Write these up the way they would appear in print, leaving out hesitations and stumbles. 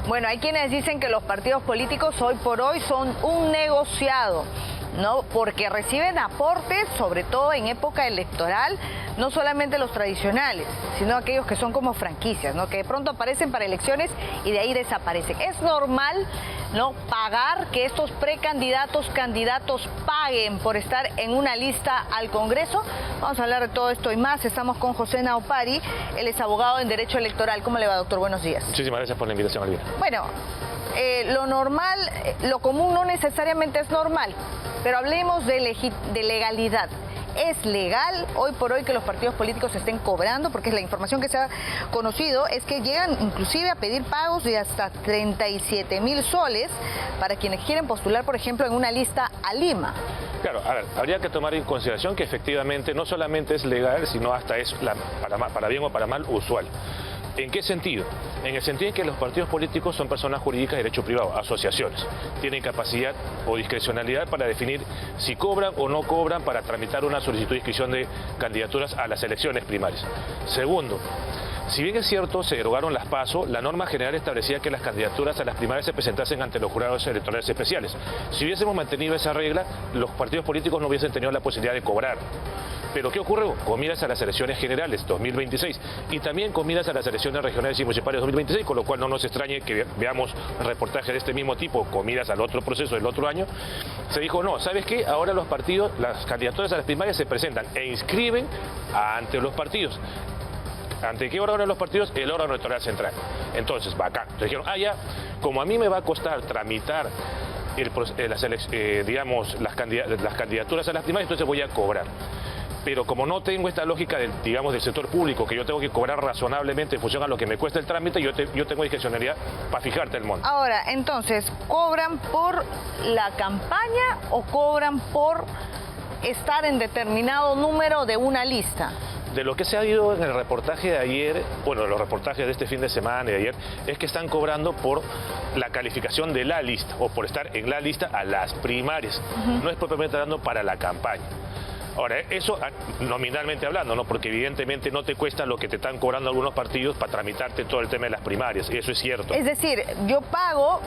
Bueno, hay quienes dicen que los partidos políticos hoy por hoy son un negociado, ¿no? Porque reciben aportes, sobre todo en época electoral, no solamente los tradicionales, sino aquellos que son como franquicias, ¿no? Que de pronto aparecen para elecciones y de ahí desaparecen. Es normal, ¿no?, pagar, que estos precandidatos, candidatos paguen por estar en una lista al Congreso. Vamos a hablar de todo esto y más. Estamos con José Naupari, él es abogado en Derecho Electoral. ¿Cómo le va, doctor? Buenos días. Muchísimas gracias por la invitación, Alvira. Bueno, lo normal, lo común no necesariamente es normal, pero hablemos de legalidad. ¿Es legal hoy por hoy que los partidos políticos estén cobrando? Porque la información que se ha conocido es que llegan inclusive a pedir pagos de hasta 37.000 soles para quienes quieren postular, por ejemplo, en una lista a Lima. Claro, a ver, habría que tomar en consideración que efectivamente no solamente es legal, sino hasta es, para bien o para mal, usual. ¿En qué sentido? En el sentido en que los partidos políticos son personas jurídicas de derecho privado, asociaciones. Tienen capacidad o discrecionalidad para definir si cobran o no cobran para tramitar una solicitud de inscripción de candidaturas a las elecciones primarias. Segundo, si bien es cierto, se derogaron las PASO, la norma general establecía que las candidaturas a las primarias se presentasen ante los jurados electorales especiales. Si hubiésemos mantenido esa regla, los partidos políticos no hubiesen tenido la posibilidad de cobrar. Pero ¿qué ocurrió? Con miras a las elecciones generales 2026 y también con miras a las elecciones regionales y municipales 2026, con lo cual no nos extrañe que veamos reportajes de este mismo tipo con miras al otro proceso del otro año. Se dijo, no, ¿sabes qué? Ahora los partidos, las candidaturas a las primarias se presentan e inscriben ante los partidos. ¿Ante qué órgano de los partidos? El órgano electoral central. Entonces, bacán. Entonces dijeron, ya, como a mí me va a costar tramitar las candidaturas a las primarias, entonces voy a cobrar. Pero como no tengo esta lógica del sector público, que yo tengo que cobrar razonablemente en función a lo que me cuesta el trámite, yo tengo discrecionalidad para fijarte el monto. Ahora, entonces, ¿cobran por la campaña o cobran por estar en determinado número de una lista? De lo que se ha ido en el reportaje de ayer, bueno, los reportajes de este fin de semana y de ayer, es que están cobrando por la calificación de la lista o por estar en la lista a las primarias. No es propiamente dando para la campaña. Ahora, eso nominalmente hablando, ¿no? Porque evidentemente no te cuesta lo que te están cobrando algunos partidos para tramitarte todo el tema de las primarias, y eso es cierto. Es decir, yo pago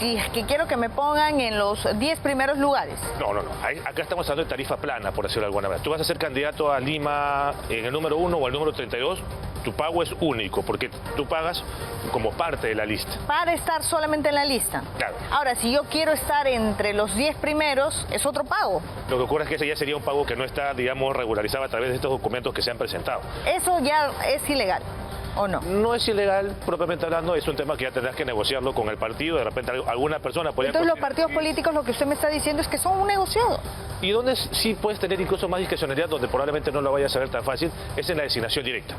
si es que quiero que me pongan en los 10 primeros lugares. No. Acá estamos hablando de tarifa plana, por decirlo de alguna manera. Tú vas a ser candidato a Lima en el número 1 o el número 32, tu pago es único, porque tú pagas como parte de la lista. Para estar solamente en la lista. Claro. Ahora, si yo quiero estar entre los 10 primeros, es otro pago. Lo que ocurre es que ese ya sería un pago que no está, regularizado a través de estos documentos que se han presentado. ¿Eso ya es ilegal o no? No es ilegal, propiamente hablando, es un tema que ya tendrás que negociarlo con el partido. De repente alguna persona podría... Entonces los partidos políticos, lo que usted me está diciendo es que son un negociado. Y donde sí puedes tener incluso más discrecionalidad, donde probablemente no lo vayas a ver tan fácil, es en la designación directa.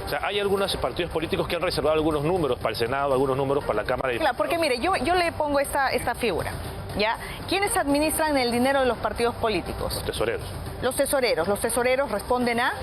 O sea, hay algunos partidos políticos que han reservado algunos números para el Senado, algunos números para la Cámara de Diputados. Claro, porque mire, yo le pongo esta figura, ¿ya? ¿Quiénes administran el dinero de los partidos políticos? Los tesoreros. Los tesoreros responden a...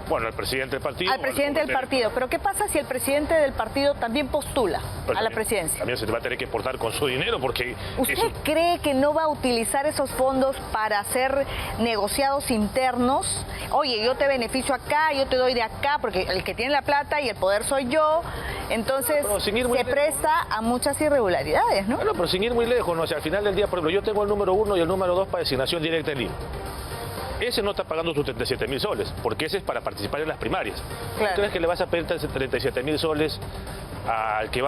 Bueno, el presidente del partido. Al presidente del partido. Pero ¿qué pasa si el presidente del partido también postula a la presidencia? También se te va a tener que portar con su dinero porque... ¿Usted cree que no va a utilizar esos fondos para hacer negociados internos? Oye, yo te beneficio acá, yo te doy de acá, porque el que tiene la plata y el poder soy yo. Entonces se presta a muchas irregularidades, ¿no? Bueno, pero sin ir muy lejos, ¿no? O sea, al final del día, por ejemplo, yo tengo el número 1 y el número 2 para designación directa en Lima. Ese no está pagando sus 37.000 soles, porque ese es para participar en las primarias. Claro. ¿Crees que le vas a pedir 37.000 soles al que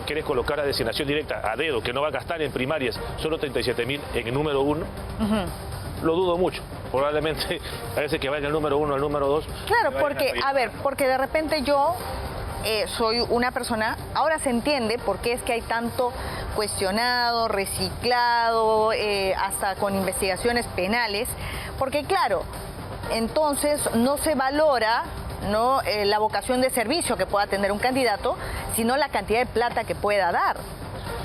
quieres colocar a designación directa, a dedo, que no va a gastar en primarias, solo 37.000 en el número 1? Lo dudo mucho. Probablemente a veces que vaya el número 1 al número 2. Claro, porque de repente yo soy una persona, ahora se entiende por qué es que hay tanto cuestionado, reciclado, hasta con investigaciones penales, porque claro, entonces no se valora, ¿no?, la vocación de servicio que pueda tener un candidato, sino la cantidad de plata que pueda dar.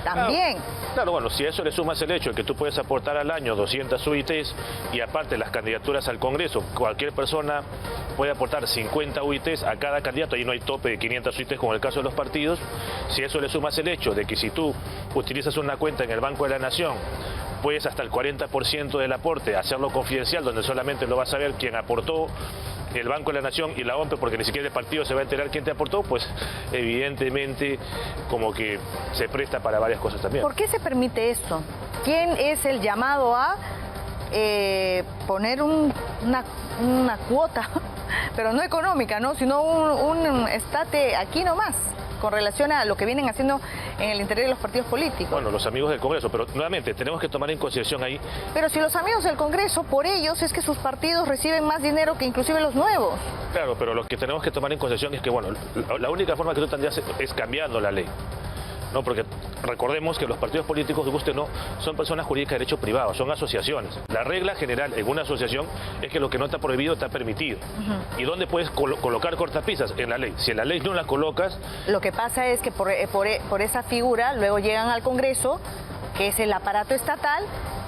También. Claro, bueno, si a eso le sumas el hecho de que tú puedes aportar al año 200 UITs y aparte las candidaturas al Congreso, cualquier persona puede aportar 50 UITs a cada candidato, ahí no hay tope de 500 UITs como en el caso de los partidos. Si a eso le sumas el hecho de que si tú utilizas una cuenta en el Banco de la Nación, puedes hasta el 40% del aporte hacerlo confidencial, donde solamente lo vas a ver quien aportó el Banco de la Nación y la OMPE, porque ni siquiera el partido se va a enterar quién te aportó, pues evidentemente como que se presta para varias cosas también. ¿Por qué se permite esto? ¿Quién es el llamado a poner una cuota, pero no económica, ¿no? Sino un estate aquí nomás, con relación a lo que vienen haciendo en el interior de los partidos políticos? Bueno, los amigos del Congreso, pero nuevamente tenemos que tomar en consideración ahí. Pero si los amigos del Congreso, por ellos es que sus partidos reciben más dinero que inclusive los nuevos. Claro, pero lo que tenemos que tomar en consideración es que, bueno, la única forma que tú tendrías es cambiando la ley. No, porque recordemos que los partidos políticos, guste o no, son personas jurídicas de derecho privado, son asociaciones. La regla general en una asociación es que lo que no está prohibido está permitido. ¿Y dónde puedes colocar cortapisas? En la ley. Si en la ley no la colocas... Lo que pasa es que por esa figura luego llegan al Congreso, que es el aparato estatal,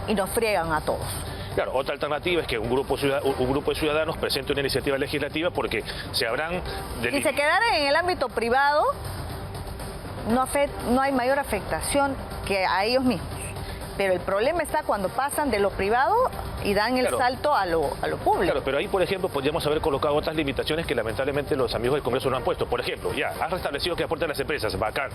y nos friegan a todos. Claro, otra alternativa es que un grupo de ciudadanos presente una iniciativa legislativa porque se habrán... Si se quedara en el ámbito privado, no hay mayor afectación que a ellos mismos. Pero el problema está cuando pasan de lo privado y dan el salto a lo público. Claro, pero ahí, por ejemplo, podríamos haber colocado otras limitaciones que lamentablemente los amigos del Congreso no han puesto. Por ejemplo, ya, has restablecido que aporten las empresas, bacán.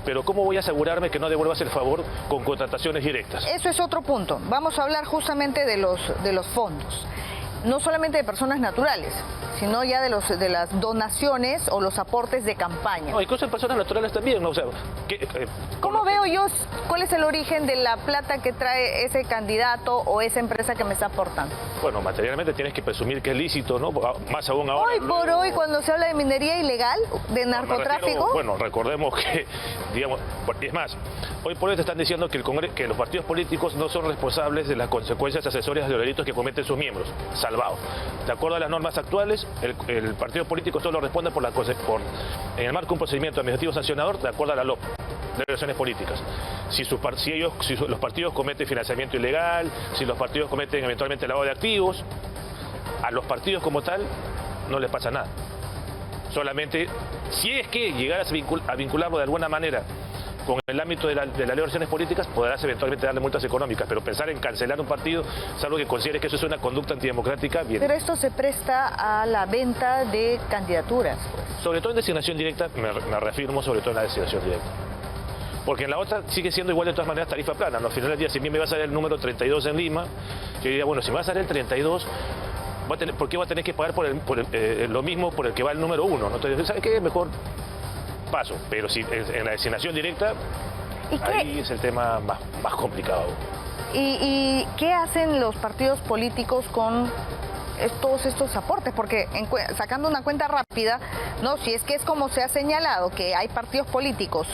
Pero ¿cómo voy a asegurarme que no devuelvas el favor con contrataciones directas? Eso es otro punto. Vamos a hablar justamente de los fondos. No solamente de personas naturales, sino ya de las donaciones o los aportes de campaña. No, incluso en personas naturales también, ¿no? O sea, ¿cómo veo yo cuál es el origen de la plata que trae ese candidato o esa empresa que me está aportando? Bueno, materialmente tienes que presumir que es lícito, ¿no? Más aún ahora. Hoy por hoy, cuando se habla de minería ilegal, de narcotráfico... Bueno, recordemos que, digamos, es más, hoy por hoy te están diciendo que los partidos políticos no son responsables de las consecuencias accesorias de los delitos que cometen sus miembros. Salvado. De acuerdo a las normas actuales, el partido político solo responde en el marco de un procedimiento administrativo sancionador de acuerdo a la LOP de relaciones políticas. Si los partidos cometen financiamiento ilegal, si los partidos cometen eventualmente lavado de activos, a los partidos como tal no les pasa nada. Solamente si es que llegaras a vincularlo de alguna manera con el ámbito de la ley de relaciones políticas, podrás eventualmente darle multas económicas, pero pensar en cancelar un partido, salvo que consideres que eso es una conducta antidemocrática, bien. Pero esto se presta a la venta de candidaturas. Sobre todo en designación directa, me reafirmo sobre todo en la designación directa. Porque en la otra sigue siendo igual de todas maneras tarifa plana, ¿no? Al final del día, si a mí me va a salir el número 32 en Lima, yo diría, bueno, si me va a salir el 32... ¿por qué va a tener que pagar por lo mismo por el que va el número 1? ¿No? Entonces, ¿sabe qué? Mejor paso. Pero si en la designación directa, ahí es el tema más complicado. ¿Y qué hacen los partidos políticos con todos estos aportes? Porque sacando una cuenta rápida, no, si es que es como se ha señalado, que hay partidos políticos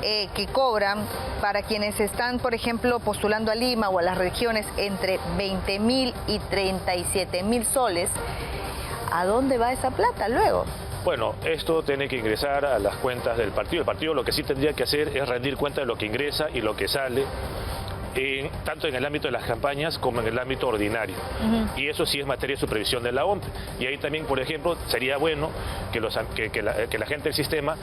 que cobran para quienes están, por ejemplo, postulando a Lima o a las regiones entre 20.000 y 37.000 soles, ¿a dónde va esa plata luego? Bueno, esto tiene que ingresar a las cuentas del partido. El partido lo que sí tendría que hacer es rendir cuenta de lo que ingresa y lo que sale, tanto en el ámbito de las campañas como en el ámbito ordinario. Y eso sí es materia de supervisión de la OMPE. Y ahí también, por ejemplo, sería bueno que la gente del sistema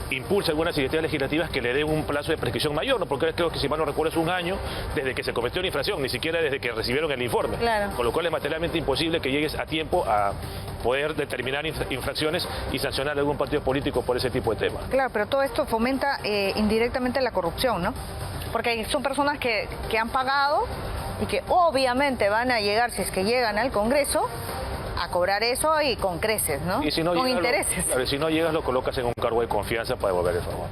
impulse algunas iniciativas legislativas que le den un plazo de prescripción mayor, ¿no? Porque creo que, si mal no recuerdo, es un año desde que se cometió una infracción, ni siquiera desde que recibieron el informe. Claro. Con lo cual es materialmente imposible que llegues a tiempo a poder determinar infracciones y sancionar a algún partido político por ese tipo de temas. Claro, pero todo esto fomenta indirectamente la corrupción, ¿no? Porque son personas que han pagado y que obviamente van a llegar, si es que llegan al Congreso, a cobrar eso y con creces, ¿no? Y si no con llegas, intereses. Si no llegas, lo colocas en un cargo de confianza para devolver el favor.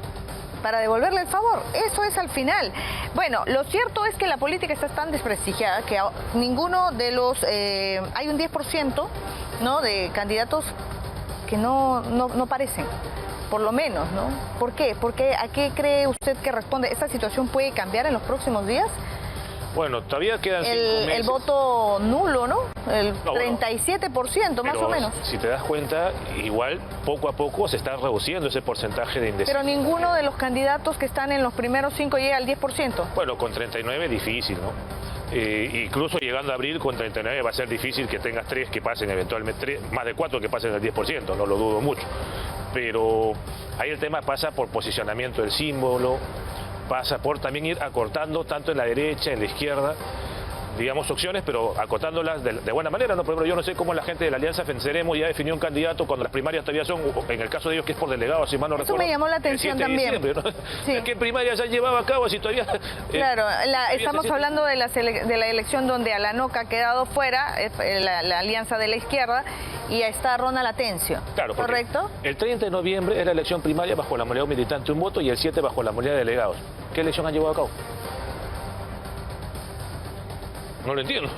Para devolverle el favor, eso es al final. Bueno, lo cierto es que la política está tan desprestigiada que ninguno de los... hay un 10%, ¿no?, de candidatos que no parecen. Por lo menos, ¿no? ¿Por qué? Porque ¿a qué cree usted que responde? ¿Esta situación puede cambiar en los próximos días? Bueno, todavía quedan 5 meses. El voto nulo, ¿no? El 37% más o menos. Si te das cuenta, igual poco a poco se está reduciendo ese porcentaje de indecisos. Pero ninguno de los candidatos que están en los primeros 5 llega al 10%. Bueno, con 39 es difícil, ¿no? Incluso llegando a abril con 39 va a ser difícil que tengas 3 que pasen eventualmente, más de 4 que pasen el 10%, no lo dudo mucho. Pero ahí el tema pasa por posicionamiento del símbolo, pasa por también ir acortando tanto en la derecha, en la izquierda, digamos, opciones, pero acotándolas de buena manera, ¿no? Por ejemplo, yo no sé cómo la gente de la Alianza Venceremos ya definió un candidato cuando las primarias todavía son, en el caso de ellos, que es por delegado, si mal no recuerdo. Eso me llamó la atención también. ¿No? Sí. ¿Qué primarias se han llevado a cabo si todavía... Claro, estamos hablando de la elección donde Alanoca ha quedado fuera, la Alianza de la Izquierda, y está Ronald Atencio. Claro, ¿correcto? El 30 de noviembre era elección primaria bajo la modalidad militante un voto y el 7 bajo la modalidad de delegados. ¿Qué elección han llevado a cabo? No lo entiendo.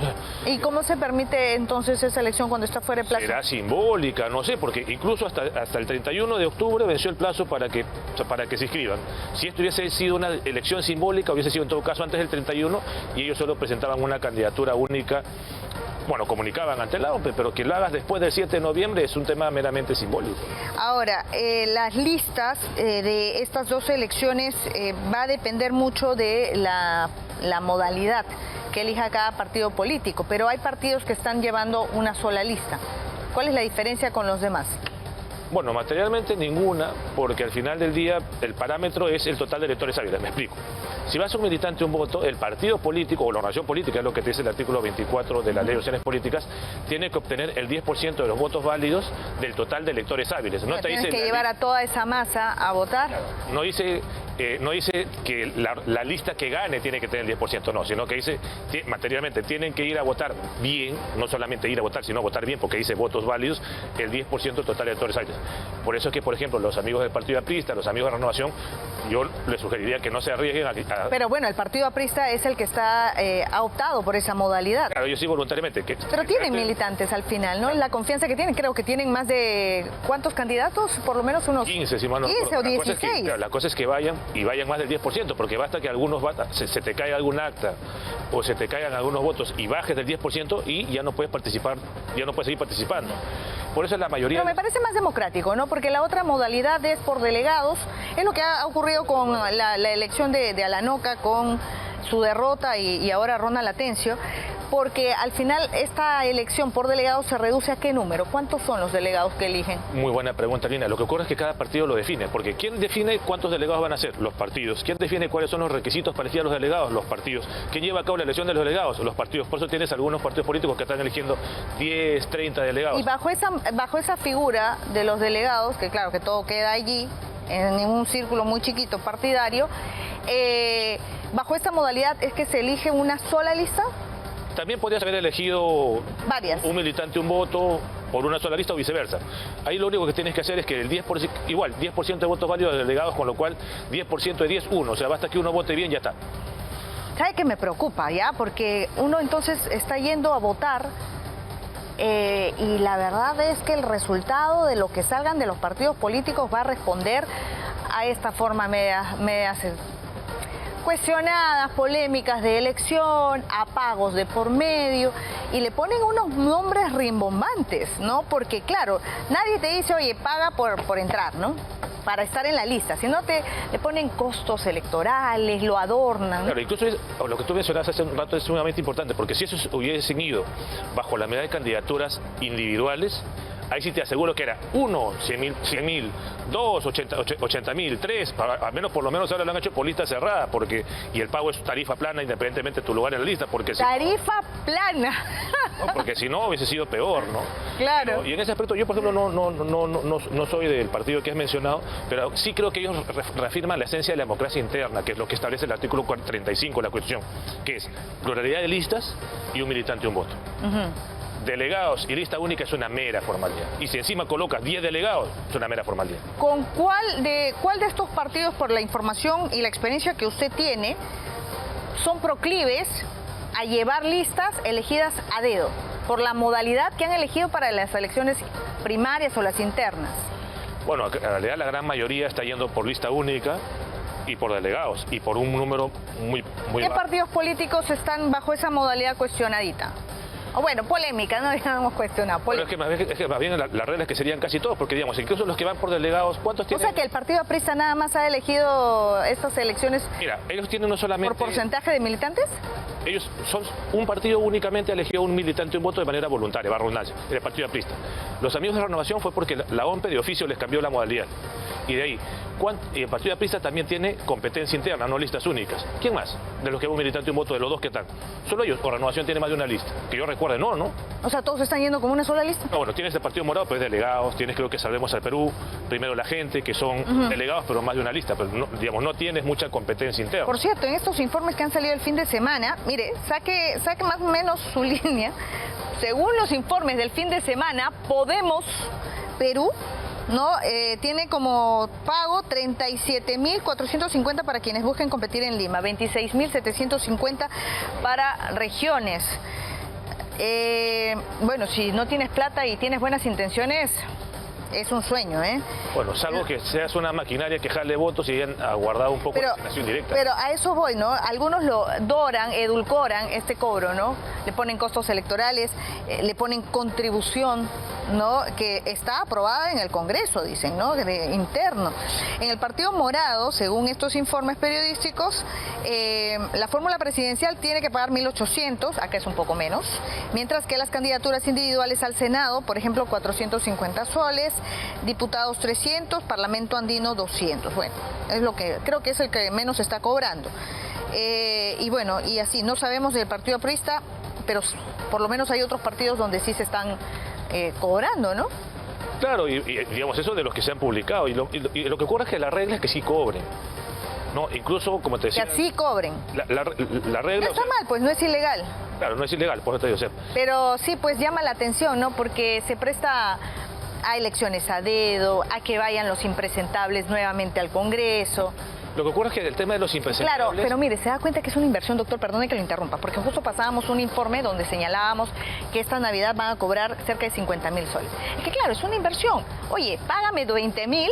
¿Y cómo se permite entonces esa elección cuando está fuera de plazo? Será simbólica, no sé, porque incluso hasta el 31 de octubre venció el plazo para que se inscriban. Si esto hubiese sido una elección simbólica, hubiese sido en todo caso antes del 31 y ellos solo presentaban una candidatura única. Bueno, comunicaban ante la OMP, pero que lo hagas después del 7 de noviembre es un tema meramente simbólico. Ahora, las listas de estas dos elecciones va a depender mucho de la modalidad que elija cada partido político, pero hay partidos que están llevando una sola lista. ¿Cuál es la diferencia con los demás? Bueno, materialmente ninguna, porque al final del día el parámetro es el total de electores hábiles. Me explico. Si vas a un militante un voto, el partido político o la organización política, es lo que te dice el artículo 24 de la Ley de Organizaciones Políticas, tiene que obtener el 10% de los votos válidos del total de electores hábiles. No te tienes dice que llevar a toda esa masa a votar. No dice que la lista que gane tiene que tener el 10%, no, sino que dice materialmente tienen que ir a votar bien, no solamente ir a votar, sino votar bien, porque dice votos válidos, el 10% total de electores hábiles. Por eso es que, por ejemplo, los amigos del Partido Aprista, los amigos de Renovación, yo les sugeriría que no se arriesguen a... Pero bueno, el Partido Aprista es el que ha optado por esa modalidad. Claro, yo sí voluntariamente. Pero tienen militantes al final, ¿no? La confianza que tienen, creo que tienen más de... ¿Cuántos candidatos? Por lo menos unos 15, si mal no 15 o 16. La cosa es que vayan más del 10%, porque basta que algunos se te caiga algún acta o se te caigan algunos votos y bajes del 10% y ya no puedes participar, ya no puedes seguir participando. Por eso es la mayoría... Pero me parece más democrático, ¿no? Porque la otra modalidad es por delegados. Es lo que ha ocurrido con la elección de Alanoca, con su derrota y ahora Ronald Atencio, porque al final esta elección por delegados se reduce ¿a qué número? ¿Cuántos son los delegados que eligen? Muy buena pregunta, Lina. Lo que ocurre es que cada partido lo define, porque ¿quién define cuántos delegados van a ser? Los partidos. ¿Quién define cuáles son los requisitos para elegir a los delegados? Los partidos. ¿Quién lleva a cabo la elección de los delegados? Los partidos. Por eso tienes algunos partidos políticos que están eligiendo 10, 30 delegados. Y bajo esa figura de los delegados, que claro, que todo queda allí, en un círculo muy chiquito partidario, bajo esta modalidad es que se elige una sola lista. También podrías haber elegido varias. Un militante, un voto por una sola lista o viceversa. Ahí lo único que tienes que hacer es que el 10%, igual, 10% de votos válidos de delegados, con lo cual 10% de 10, 1. O sea, basta que uno vote bien, ya está. ¿Sabe qué me preocupa, ya? Porque uno entonces está yendo a votar y la verdad es que el resultado de lo que salgan de los partidos políticos va a responder a esta forma media cuestionadas, polémicas de elección, apagos de por medio, y le ponen unos nombres rimbombantes, ¿no? Porque claro, nadie te dice, oye, paga por entrar, ¿no? Para estar en la lista, sino le ponen costos electorales, lo adornan. Claro, incluso lo que tú mencionaste hace un rato es sumamente importante, porque si eso hubiesen ido bajo la medida de candidaturas individuales, ahí sí te aseguro que era 1, 100.000, 2, 80.000, 3, al menos por lo menos ahora lo han hecho por lista cerrada, y el pago es tarifa plana independientemente de tu lugar en la lista. Porque tarifa plana. No, porque si no hubiese sido peor, ¿no? Claro. Y en ese aspecto yo, por ejemplo, no soy del partido que has mencionado, pero sí creo que ellos reafirman la esencia de la democracia interna, que es lo que establece el artículo 35 de la Constitución, que es pluralidad de listas y un militante, un voto. Delegados y lista única es una mera formalidad. Y si encima colocas 10 delegados, es una mera formalidad. ¿Con cuál de estos partidos, por la información y la experiencia que usted tiene, son proclives a llevar listas elegidas a dedo, por la modalidad que han elegido para las elecciones primarias o las internas? Bueno, en realidad la gran mayoría está yendo por lista única y por delegados, y por un número muy ¿Qué bajo. partidos políticos están bajo esa modalidad cuestionadita? O bueno, polémica, no hemos cuestionado. Pero es que más bien la regla es que serían casi todos, porque digamos, incluso los que van por delegados, ¿cuántos tienen? O sea que el Partido Aprista nada más ha elegido estas elecciones. Mira, ellos tienen no solamente... ¿Por porcentaje de militantes? Ellos son un partido únicamente elegido un militante un voto de manera voluntaria, va a redundancia, el Partido Aprista. Los amigos de Renovación fue porque la OMP de oficio les cambió la modalidad. Y de ahí, el Partido Aprista también tiene competencia interna, no listas únicas. ¿Quién más? De los que hubo un militante y un voto, de los dos que están. Solo ellos, o Renovación tiene más de una lista. Que yo recuerde, no. O sea, ¿todos están yendo como una sola lista? No, bueno, tienes el Partido Morado, pero es delegados, tienes creo que Salvemos al Perú, Primero la Gente, que son delegados, pero más de una lista, pero no, digamos, no tienes mucha competencia interna. Por cierto, en estos informes que han salido el fin de semana, mire, saque más o menos su línea. Según los informes del fin de semana, Podemos Perú tiene como pago 37.450 para quienes busquen competir en Lima, 26.750 para regiones. Bueno, si no tienes plata y tienes buenas intenciones, es un sueño, ¿eh? Bueno, salvo que seas una maquinaria que jale votos y hayan aguardado un poco la financiación directa. Pero a eso voy, ¿no? Algunos lo edulcoran este cobro, ¿no? Le ponen costos electorales, le ponen contribución, ¿no? Que está aprobada en el Congreso, dicen, ¿no? Interno. En el Partido Morado, según estos informes periodísticos, la fórmula presidencial tiene que pagar 1.800, acá es un poco menos, mientras que las candidaturas individuales al Senado, por ejemplo, 450 soles, diputados 300, Parlamento Andino 200. Bueno, es lo que creo que es el que menos está cobrando. Y bueno, y así, no sabemos del Partido Aprista, pero por lo menos hay otros partidos donde sí se están cobrando, ¿no? Claro, y digamos, eso de los que se han publicado. Y lo que ocurre es que la regla es que sí cobren. No, incluso, como te decía... Que así cobren. La regla... No está mal, pues no es ilegal. Claro, no es ilegal, por eso te digo, o sea, pero sí, pues llama la atención, ¿no? Porque se presta a elecciones a dedo, a que vayan los impresentables nuevamente al Congreso. Lo que ocurre es que el tema de los impresentables... Claro, pero mire, se da cuenta que es una inversión, doctor, perdone que lo interrumpa, porque justo pasábamos un informe donde señalábamos que esta Navidad van a cobrar cerca de 50.000 soles. Es que claro, es una inversión. Oye, págame 20.000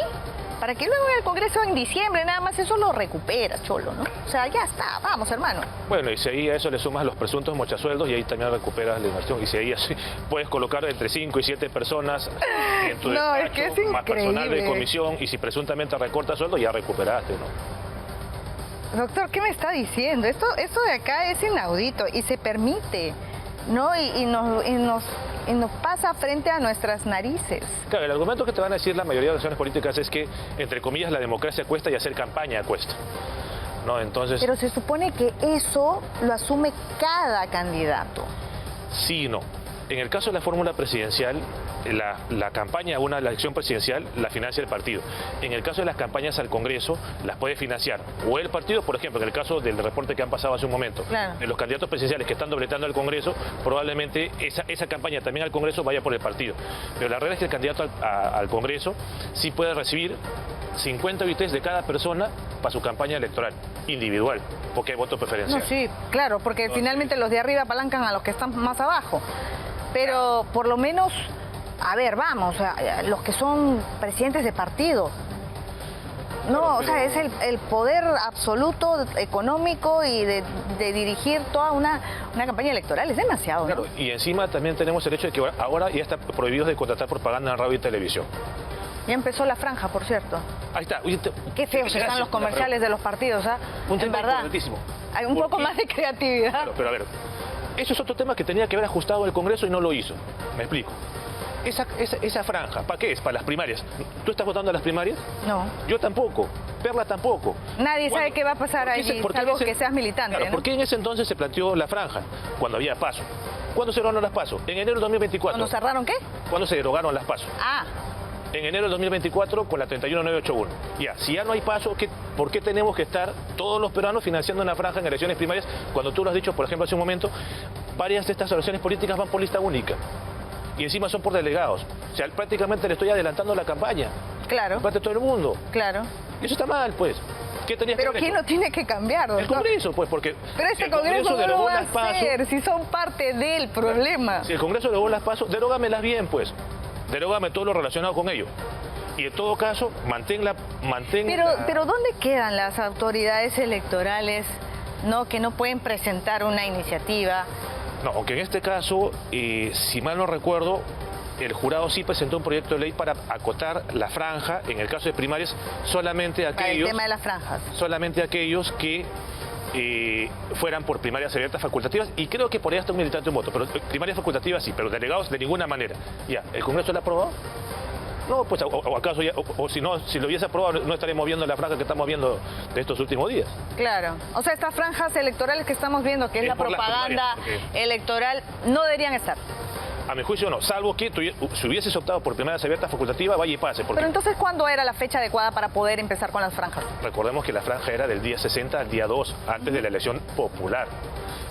para que luego en el Congreso en diciembre nada más eso lo recupera, cholo, ¿no? O sea, ya está, vamos, hermano. Bueno, y si ahí a eso le sumas los presuntos mochasueldos y ahí también recuperas la inversión. Y si ahí así puedes colocar entre 5 y 7 personas en tu despacho, es que es más personal de increíble. comisión, y si presuntamente recortas sueldo, ya recuperaste, ¿no? Doctor, ¿qué me está diciendo? Esto de acá es inaudito y se permite, ¿no? Y nos pasa frente a nuestras narices. Claro, el argumento que te van a decir la mayoría de las acciones políticas es que, entre comillas, la democracia cuesta y hacer campaña cuesta, ¿no? Entonces... Pero se supone que eso lo asume cada candidato. Sí y no. En el caso de la fórmula presidencial, la campaña a una elección presidencial la financia el partido. En el caso de las campañas al Congreso, las puede financiar o el partido, por ejemplo, en el caso del reporte que han pasado hace un momento, claro, de los candidatos presidenciales que están dobletando al Congreso, probablemente esa campaña también al Congreso vaya por el partido. Pero la regla es que el candidato al Congreso sí puede recibir 50 OITs de cada persona para su campaña electoral, individual, porque hay voto preferencial. No, sí, claro, porque finalmente los de arriba apalancan a los que están más abajo. Pero por lo menos, a ver, vamos, los que son presidentes de partido. No, claro, o sea, es el poder absoluto económico y de dirigir toda una campaña electoral. Es demasiado, claro, ¿no? y encima también tenemos el hecho de que ahora ya está prohibido de contratar propaganda en radio y televisión. Ya empezó la franja, por cierto. Ahí está. Qué feos están los comerciales de los partidos, ¿ah? Un tema verdad. importantísimo. Hay un poco más de creatividad. Claro, pero a ver, eso es otro tema que tenía que haber ajustado el Congreso y no lo hizo. Me explico. Esa franja, ¿para qué es? Para las primarias. ¿Tú estás votando a las primarias? No. Yo tampoco. Perla tampoco. Nadie sabe qué va a pasar allí, salvo que seas militante, claro, ¿no? ¿por qué en ese entonces se planteó la franja? Cuando había PASO. ¿Cuándo se derogaron las PASO? En enero del 2024. ¿Cuándo cerraron qué? ¿Cuándo se derogaron las PASO? Ah. En enero del 2024 con la 31981. Ya, si ya no hay paso, ¿por qué tenemos que estar todos los peruanos financiando una franja en elecciones primarias cuando tú lo has dicho, por ejemplo, hace un momento, varias de estas elecciones políticas van por lista única y encima son por delegados? O sea, prácticamente le estoy adelantando la campaña. Claro. Parte de todo el mundo. Claro. Y eso está mal, pues. ¿Qué tenías Pero que ¿quién lo tiene que cambiar, doctor? El Congreso, pues, porque... Pero este el Congreso no lo derogó va a las PASO. hacer, si son parte del problema. Si el Congreso derogó las PASO, derógamelas bien, pues. Derógame todo lo relacionado con ello. Y en todo caso, manténla... Pero ¿dónde quedan las autoridades electorales, no, que no pueden presentar una iniciativa? No, aunque en este caso, si mal no recuerdo, el jurado sí presentó un proyecto de ley para acotar la franja, en el caso de primarias, solamente Para aquellos... el tema de las franjas. Solamente aquellos que fueran por primarias abiertas facultativas, y creo que por ahí hasta un militante un voto, pero primarias facultativas sí, pero delegados de ninguna manera. Ya, ¿el Congreso lo ha aprobado? No, pues o acaso ya, o si no, si lo hubiese aprobado no estaríamos viendo la franja que estamos viendo de estos últimos días. Claro, o sea, estas franjas electorales que estamos viendo, que es la por las propaganda primarias, electoral, no deberían estar. A mi juicio no, salvo que si hubieses optado por primarias abiertas facultativas, vaya y pase. Porque Pero entonces, ¿cuándo era la fecha adecuada para poder empezar con las franjas? recordemos que la franja era del día 60 al día 2, antes de la elección popular.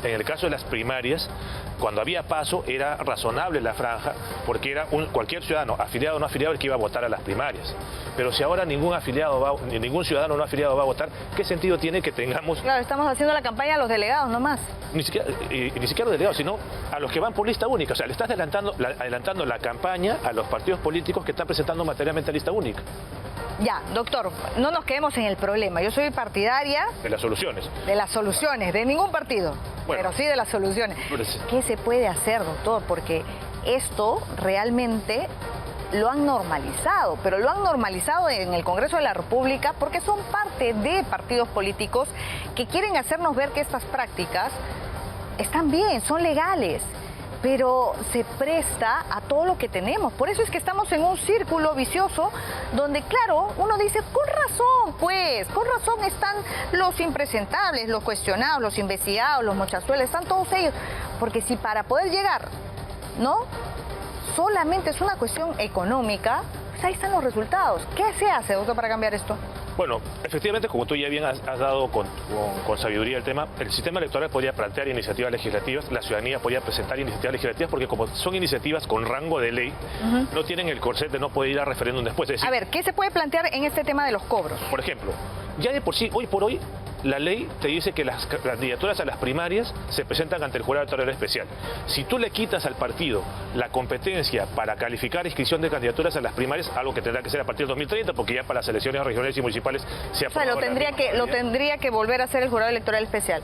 En el caso de las primarias, cuando había paso, era razonable la franja, porque era cualquier ciudadano, afiliado o no afiliado, el que iba a votar a las primarias. Pero si ahora ningún ciudadano no afiliado va a votar, ¿qué sentido tiene que tengamos, Claro, estamos haciendo la campaña a los delegados nomás. ni siquiera los delegados, sino a los que van por lista única? O sea, le estás adelantando la campaña a los partidos políticos que están presentando materialmente a lista única. Ya, doctor, no nos quedemos en el problema. Yo soy partidaria De las soluciones. de las soluciones, de ningún partido, Bueno. pero sí de las soluciones. ¿Qué se puede hacer, doctor? Porque esto realmente lo han normalizado, pero lo han normalizado en el Congreso de la República porque son parte de partidos políticos que quieren hacernos ver que estas prácticas están bien, son legales, pero se presta a todo lo que tenemos. Por eso es que estamos en un círculo vicioso donde, claro, uno dice, con razón, pues, con razón están los impresentables, los cuestionados, los investigados, los mochazuelos, están todos ellos. Porque si para poder llegar, ¿no?, solamente es una cuestión económica, pues ahí están los resultados. ¿Qué se hace, doctor, para cambiar esto? Bueno, efectivamente, como tú ya bien has dado con sabiduría el tema, el sistema electoral podría plantear iniciativas legislativas, la ciudadanía podría presentar iniciativas legislativas, porque como son iniciativas con rango de ley, no tienen el corset de no poder ir a referéndum después. Es decir, A ver, ¿qué se puede plantear en este tema de los cobros? por ejemplo, ya de por sí, hoy por hoy, la ley te dice que las candidaturas a las primarias se presentan ante el jurado electoral especial. Si tú le quitas al partido la competencia para calificar inscripción de candidaturas a las primarias, algo que tendrá que ser a partir de 2030, porque ya para las elecciones regionales y municipales se ha O sea, lo tendría que volver a hacer el jurado electoral especial.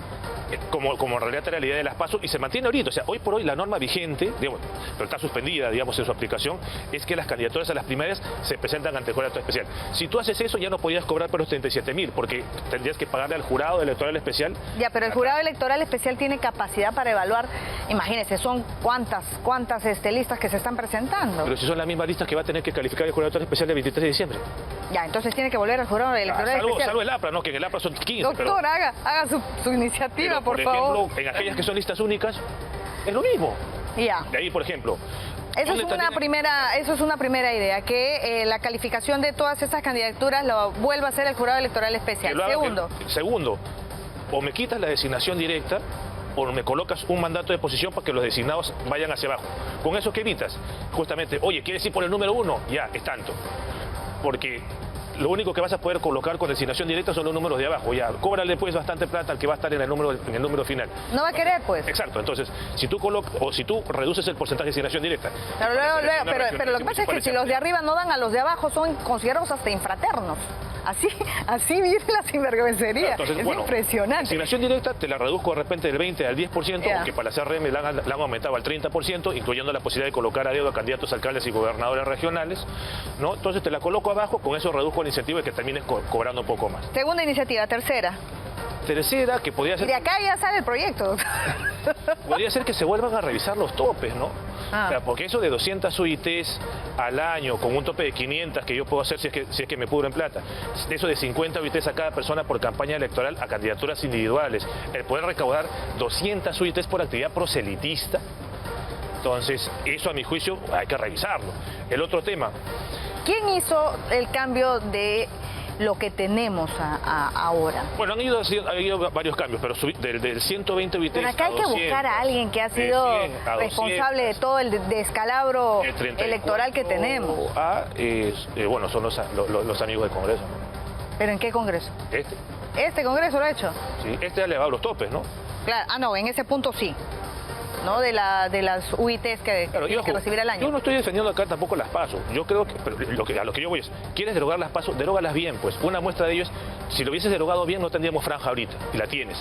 como en realidad era la idea de las PASO, y se mantiene ahorita. O sea, hoy por hoy la norma vigente, digamos, pero está suspendida, digamos, en su aplicación, es que las candidaturas a las primarias se presentan ante el jurado especial. Si tú haces eso, ya no podías cobrar por los 37.000, porque tendrías que pagarle al jurado electoral especial. Ya, pero el jurado electoral especial tiene capacidad para evaluar, imagínense, son cuántas listas que se están presentando. Pero si son las mismas listas que va a tener que calificar el jurado electoral especial el 23 de diciembre. Ya, entonces tiene que volver al jurado electoral especial. Salvo el APRA, ¿no? Que en el APRA son 15. Doctor, haga su iniciativa, pero, por favor. ejemplo, en aquellas que son listas únicas, es lo mismo. Ya. De ahí, por ejemplo... Eso es una primera idea, que la calificación de todas estas candidaturas lo vuelva a hacer el jurado electoral especial. Segundo, o me quitas la designación directa, o me colocas un mandato de posición para que los designados vayan hacia abajo. Con eso, ¿qué evitas? Justamente, oye, ¿quieres ir por el número 1? Ya, es tanto. Porque lo único que vas a poder colocar con designación directa son los números de abajo. Ya, cóbrale pues bastante plata al que va a estar en el número final. No va a querer, pues. Exacto. Entonces, si tú reduces el porcentaje de designación directa... Pero lo que pasa es que si los de arriba no dan a los de abajo, son considerados hasta infraternos. Así viene la sinvergüencería. Entonces, es bueno, impresionante. Designación directa te la reduzco de repente del 20 al 10%, aunque para la CRM la han aumentado al 30%, incluyendo la posibilidad de colocar a dedo a candidatos a alcaldes y gobernadores regionales, ¿no? Entonces te la coloco abajo, con eso reduzco el incentivo de que termines cobrando un poco más. Segunda iniciativa, tercera, que podría ser... Y de acá ya sale el proyecto. Podría ser que se vuelvan a revisar los topes, ¿no? O sea, porque eso de 200 UITs al año, con un tope de 500 que yo puedo hacer si es que me pudro en plata, eso de 50 UITs a cada persona por campaña electoral a candidaturas individuales, el poder recaudar 200 UITs por actividad proselitista, entonces eso a mi juicio hay que revisarlo. El otro tema... ¿Quién hizo el cambio de lo que tenemos ahora? Bueno, ha habido varios cambios, pero del 120 UITs Pero acá hay que buscar a alguien que ha sido responsable de todo el descalabro electoral que tenemos. Bueno, son los amigos del Congreso, ¿no? ¿Pero en qué Congreso? ¿Este Congreso lo ha hecho? Sí, ha elevado los topes, ¿no? Claro, no, en ese punto sí. ¿No? De las UITs que tienen que recibir al año. Yo no estoy defendiendo acá tampoco las PASO. Yo creo que, pero a lo que yo voy es, ¿quieres derogar las PASO? Derógalas bien, pues. Una muestra de ello es, si lo hubieses derogado bien no tendríamos franja ahorita, y la tienes.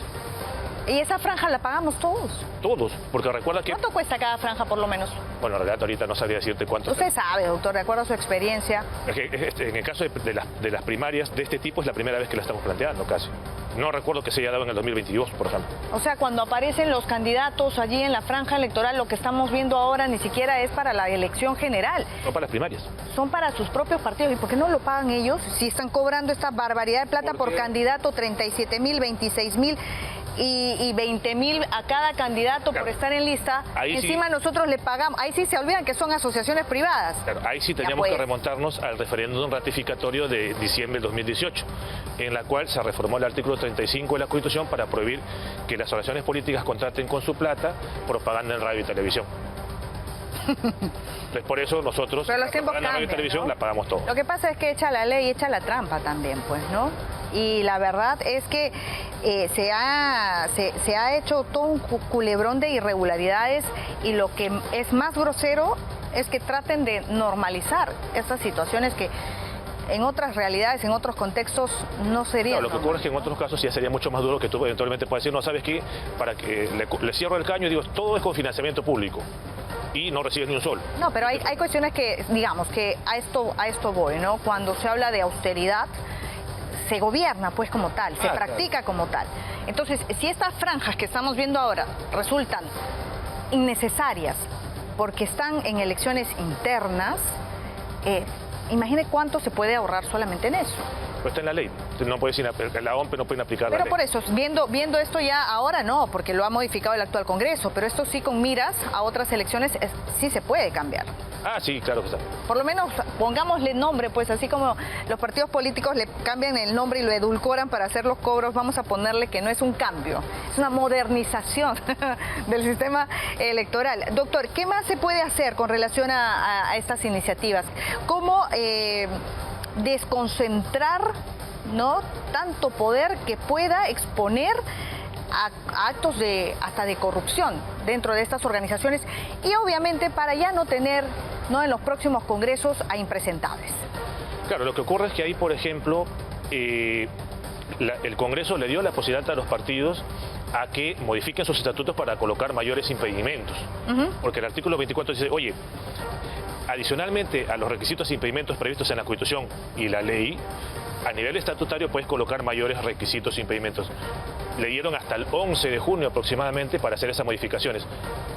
¿Y esa franja la pagamos todos? Todos, porque recuerda que... ¿Cuánto cuesta cada franja, por lo menos? Bueno, en realidad ahorita no sabría decirte cuánto. Usted sabe, doctor, de acuerdo a su experiencia. Es que, en el caso de las primarias de este tipo es la primera vez que la estamos planteando, casi. No recuerdo que se haya dado en el 2022, por ejemplo. O sea, cuando aparecen los candidatos allí en la franja electoral, lo que estamos viendo ahora ni siquiera es para la elección general. No para las primarias. Son para sus propios partidos. ¿Y por qué no lo pagan ellos? Si están cobrando esta barbaridad de plata por candidato, 37.000, 26.000 y 20.000 a cada candidato por estar en lista. Ahí encima sí, nosotros le pagamos. Ahí sí se olvidan que son asociaciones privadas. Claro, ahí sí teníamos que remontarnos al referéndum ratificatorio de diciembre del 2018, en la cual se reformó el artículo 35 de la Constitución para prohibir que las organizaciones políticas contraten con su plata propaganda en radio y televisión. Entonces, por eso nosotros, pero los tiempos cambian, radio y televisión, ¿no? La pagamos todo. Lo que pasa es que echa la ley y echa la trampa también, pues, ¿no? Y la verdad es que se ha hecho todo un culebrón de irregularidades, y lo que es más grosero es que traten de normalizar estas situaciones que en otras realidades, en otros contextos, no serían. Claro, lo que ocurre es que en otros casos ya sería mucho más duro, que tú eventualmente puedes decir, no, ¿sabes qué? Para que le cierro el caño y digo, todo es con financiamiento público y no recibes ni un sol. No, pero hay cuestiones que, digamos, que a esto voy, ¿no? Cuando se habla de austeridad, se gobierna pues como tal, se practica como tal. Entonces, si estas franjas que estamos viendo ahora resultan innecesarias porque están en elecciones internas, imagine cuánto se puede ahorrar solamente en eso. Pues está en la ley, no puede decir, la OMP no puede aplicar la ley. Pero por eso, viendo esto ya ahora no, porque lo ha modificado el actual Congreso, pero esto sí con miras a otras elecciones sí se puede cambiar. Ah, sí, claro que está. Por lo menos pongámosle nombre, pues así como los partidos políticos le cambian el nombre y lo edulcoran para hacer los cobros, vamos a ponerle que no es un cambio, es una modernización del sistema electoral. Doctor, ¿qué más se puede hacer con relación a estas iniciativas? ¿Cómo desconcentrar, ¿no?, tanto poder que pueda exponer a actos hasta de corrupción dentro de estas organizaciones, y obviamente para ya no tener, ¿no?, en los próximos congresos a impresentables? Claro, lo que ocurre es que ahí, por ejemplo, el Congreso le dio la posibilidad a los partidos a que modifiquen sus estatutos para colocar mayores impedimentos. Porque el artículo 24 dice, oye, adicionalmente a los requisitos e impedimentos previstos en la Constitución y la ley, a nivel estatutario puedes colocar mayores requisitos e impedimentos. Le dieron hasta el 11 de junio aproximadamente para hacer esas modificaciones.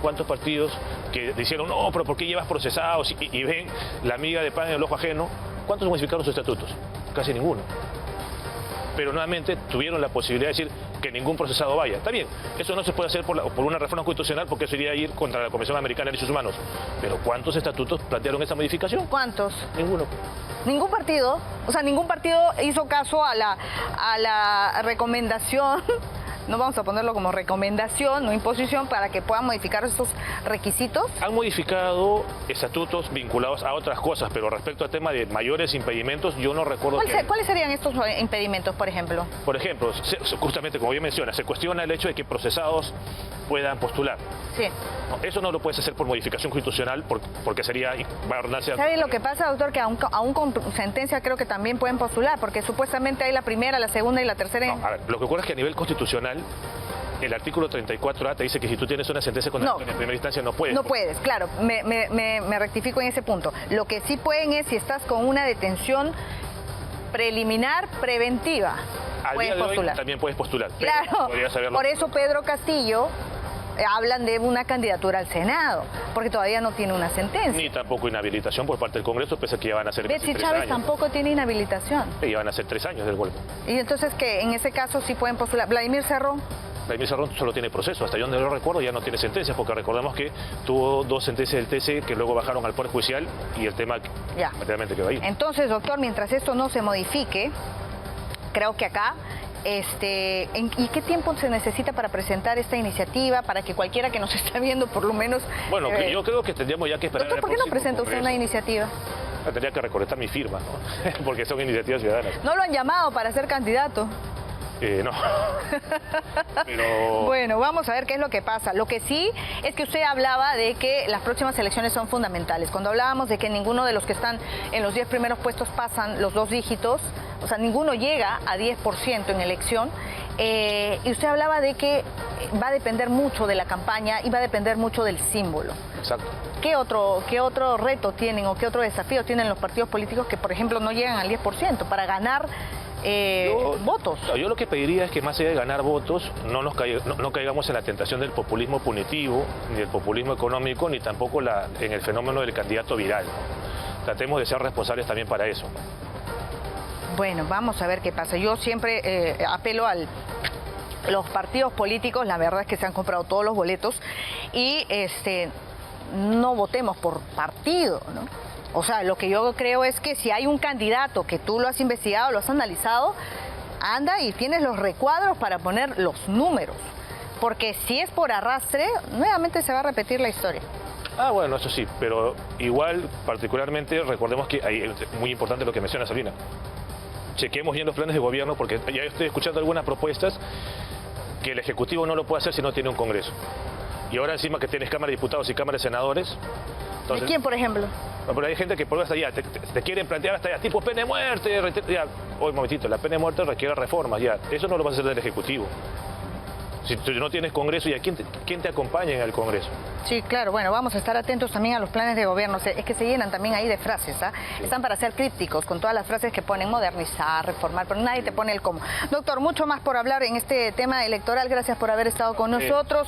¿Cuántos partidos que dijeron, no, pero ¿por qué llevas procesados? Y ven la miga de pan en el ojo ajeno. ¿Cuántos modificaron sus estatutos? Casi ninguno. Pero nuevamente tuvieron la posibilidad de decir que ningún procesado vaya. Está bien, eso no se puede hacer por una reforma constitucional, porque eso iría a ir contra la Convención Americana de Derechos Humanos. Pero ¿cuántos estatutos plantearon esa modificación? ¿Cuántos? Ninguno. ¿Ningún partido? O sea, ningún partido hizo caso a la recomendación, no vamos a ponerlo como recomendación, no imposición, para que puedan modificar estos requisitos. Han modificado estatutos vinculados a otras cosas, pero respecto al tema de mayores impedimentos, yo no recuerdo ¿Cuáles serían estos impedimentos, por ejemplo? Por ejemplo, justamente como bien menciona, se cuestiona el hecho de que procesados puedan postular. Sí. Eso no lo puedes hacer por modificación constitucional, porque sería... ¿Sabe lo que pasa, doctor? Que aún con sentencia creo que también pueden postular, porque supuestamente hay la primera, la segunda y la tercera... No, a ver, lo que ocurre es que a nivel constitucional, el artículo 34A te dice que si tú tienes una sentencia condenatoria en primera instancia no puedes. No puedes, claro, me rectifico en ese punto. Lo que sí pueden es si estás con una detención preliminar preventiva. Al día de hoy también puedes postular. Claro, por eso Pedro Castillo hablan de una candidatura al Senado, porque todavía no tiene una sentencia. Ni tampoco inhabilitación por parte del Congreso, pese a que ya van a ser 3 años. Betsy Chávez tampoco tiene inhabilitación. Sí, ya van a ser 3 años del golpe. Y entonces, que en ese caso sí pueden postular. ¿Vladimir Cerrón? Vladimir Cerrón solo tiene proceso, hasta yo no lo recuerdo, ya no tiene sentencias, porque recordemos que tuvo 2 sentencias del TC que luego bajaron al Poder Judicial y el tema materialmente quedó ahí. Entonces, doctor, mientras esto no se modifique, creo que acá... ¿Y qué tiempo se necesita para presentar esta iniciativa, para que cualquiera que nos esté viendo por lo menos... Bueno, yo creo que tendríamos ya que esperar... Doctor, ¿por qué no presenta usted una iniciativa? Tendría que recolectar mi firma, ¿no? Porque son iniciativas ciudadanas. ¿No lo han llamado para ser candidato? No. Pero... Bueno, vamos a ver qué es lo que pasa. Lo que sí es que usted hablaba de que las próximas elecciones son fundamentales. Cuando hablábamos de que ninguno de los que están en los 10 primeros puestos pasan los 2 dígitos, o sea, ninguno llega a 10% en elección, Y usted hablaba de que va a depender mucho de la campaña y va a depender mucho del símbolo. Exacto. ¿Qué otro reto tienen o qué otro desafío tienen los partidos políticos que, por ejemplo, no llegan al 10% para ganar votos? Yo lo que pediría es que más allá de ganar votos, no caigamos en la tentación del populismo punitivo, ni del populismo económico, ni tampoco en el fenómeno del candidato viral. Tratemos de ser responsables también para eso. Bueno, vamos a ver qué pasa. Yo siempre apelo a los partidos políticos, la verdad es que se han comprado todos los boletos y no votemos por partido, ¿no? O sea, lo que yo creo es que si hay un candidato que tú lo has investigado, lo has analizado, anda y tienes los recuadros para poner los números. Porque si es por arrastre, nuevamente se va a repetir la historia. Ah, bueno, eso sí, pero igual, particularmente, recordemos que es muy importante lo que menciona Salina. Chequemos bien los planes de gobierno, porque ya estoy escuchando algunas propuestas que el Ejecutivo no lo puede hacer si no tiene un Congreso. Y ahora encima que tienes Cámara de Diputados y Cámara de Senadores. Entonces, ¿de quién, por ejemplo? No, pero hay gente que por hasta allá te quieren plantear hasta allá, tipo pena de muerte. Ya, oye, un momentito, la pena de muerte requiere reformas, ya. Eso no lo va a hacer del Ejecutivo. Si tú no tienes Congreso, ¿y a quién te acompaña en el Congreso? Sí, claro, bueno, vamos a estar atentos también a los planes de gobierno. Es que se llenan también ahí de frases, ¿ah? Sí. Están para ser crípticos con todas las frases que ponen modernizar, reformar, pero nadie te pone el cómo. Doctor, mucho más por hablar en este tema electoral. Gracias por haber estado con nosotros.